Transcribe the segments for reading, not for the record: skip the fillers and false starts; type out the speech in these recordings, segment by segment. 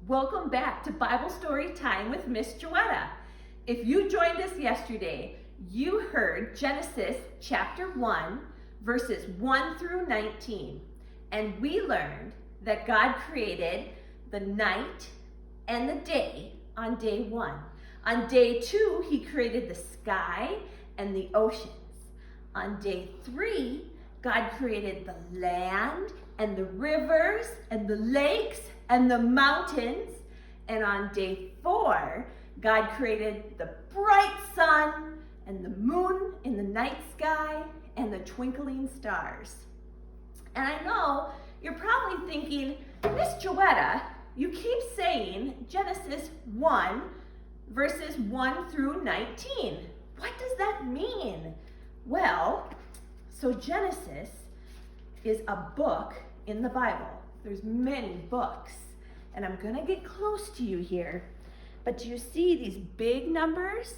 Welcome back to Bible Story Time with Miss Joetta. If you joined us yesterday, you heard Genesis chapter 1, verses 1 through 19. And we learned that God created the night and the day on day 1. On day 2, he created the sky and the oceans. On day 3, God created the land and the rivers and the lakes and the mountains. And on day 4, God created the bright sun and the moon in the night sky and the twinkling stars. And I know you're probably thinking, Miss Joetta, you keep saying Genesis 1, verses 1 through 19. What does that mean? Well, so Genesis is a book in the Bible. There's many books, and I'm gonna get close to you here, but do you see these big numbers?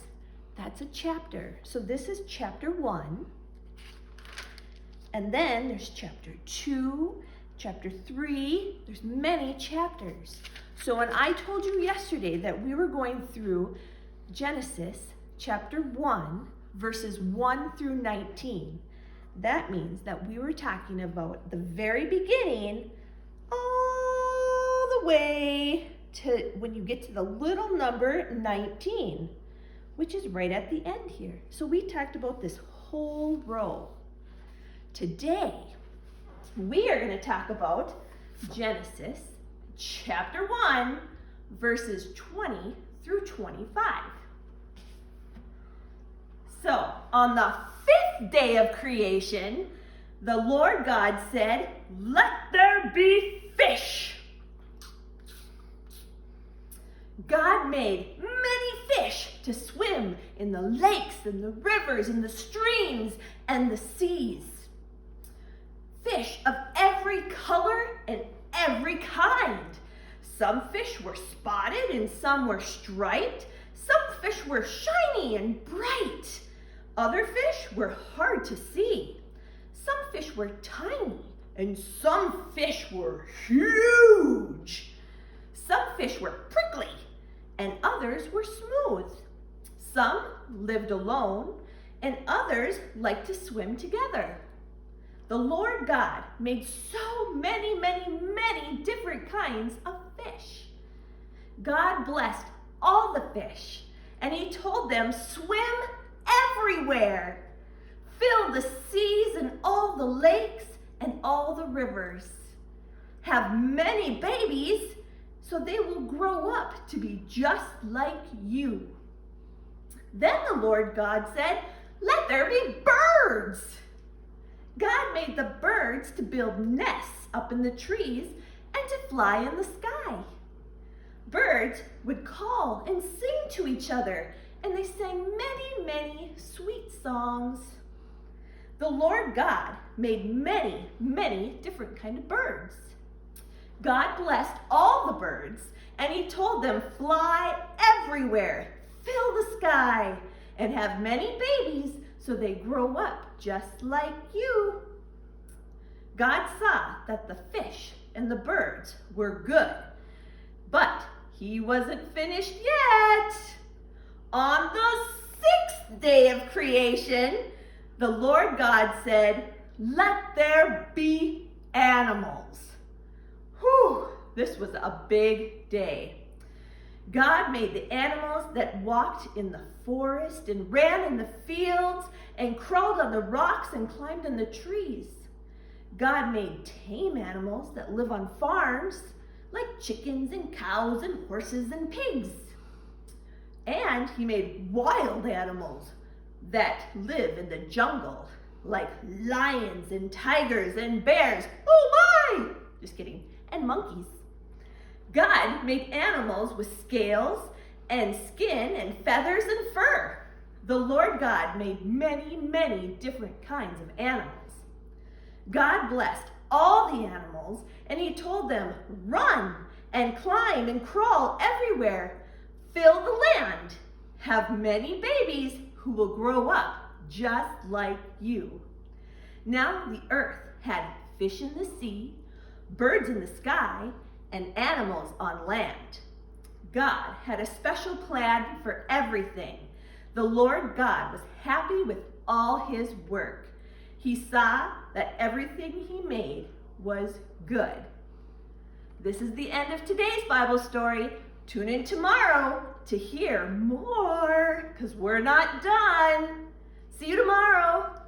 That's a chapter. So this is chapter 1, and then there's chapter 2, chapter 3, there's many chapters. So when I told you yesterday that we were going through Genesis chapter 1, verses 1 through 19, that means that we were talking about the very beginning all the way to when you get to the little number 19, which is right at the end here. So we talked about this whole row. Today, we are going to talk about Genesis chapter 1, verses 20 through 25. So, on the 5th day of creation, the Lord God said, "Let there be fish." God made many fish to swim in the lakes and the rivers and the streams and the seas. Fish of every color and every kind. Some fish were spotted and some were striped. Some fish were shiny and bright. Other fish were hard to see. Some fish were tiny and some fish were huge. Some fish were prickly and others were smooth. Some lived alone and others liked to swim together. The Lord God made so many, many, many different kinds of fish. God blessed all the fish, and he told them, "Swim everywhere. Fill the seas and all the lakes and all the rivers. Have many babies so they will grow up to be just like you." Then the Lord God said, "Let there be birds." God made the birds to build nests up in the trees and to fly in the sky. Birds would call and sing to each other, and they sang many, many sweet songs. The Lord God made many, many different kinds of birds. God blessed all the birds, and he told them, "Fly everywhere, fill the sky, and have many babies so they grow up just like you." God saw that the fish and the birds were good, but he wasn't finished yet. On the 6th day of creation, the Lord God said, "Let there be animals." Whew, this was a big day. God made the animals that walked in the forest and ran in the fields and crawled on the rocks and climbed in the trees. God made tame animals that live on farms, like chickens and cows and horses and pigs. And he made wild animals that live in the jungle, like lions and tigers and bears. Oh my! Just kidding. And monkeys. God made animals with scales and skin and feathers and fur. The Lord God made many, many different kinds of animals. God blessed all the animals, and he told them, "Run and climb and crawl everywhere. Fill the land. Have many babies who will grow up just like you." Now the earth had fish in the sea, birds in the sky, and animals on land. God had a special plan for everything. The Lord God was happy with all his work. He saw that everything he made was good. This is the end of today's Bible story. Tune in tomorrow to hear more, because we're not done. See you tomorrow.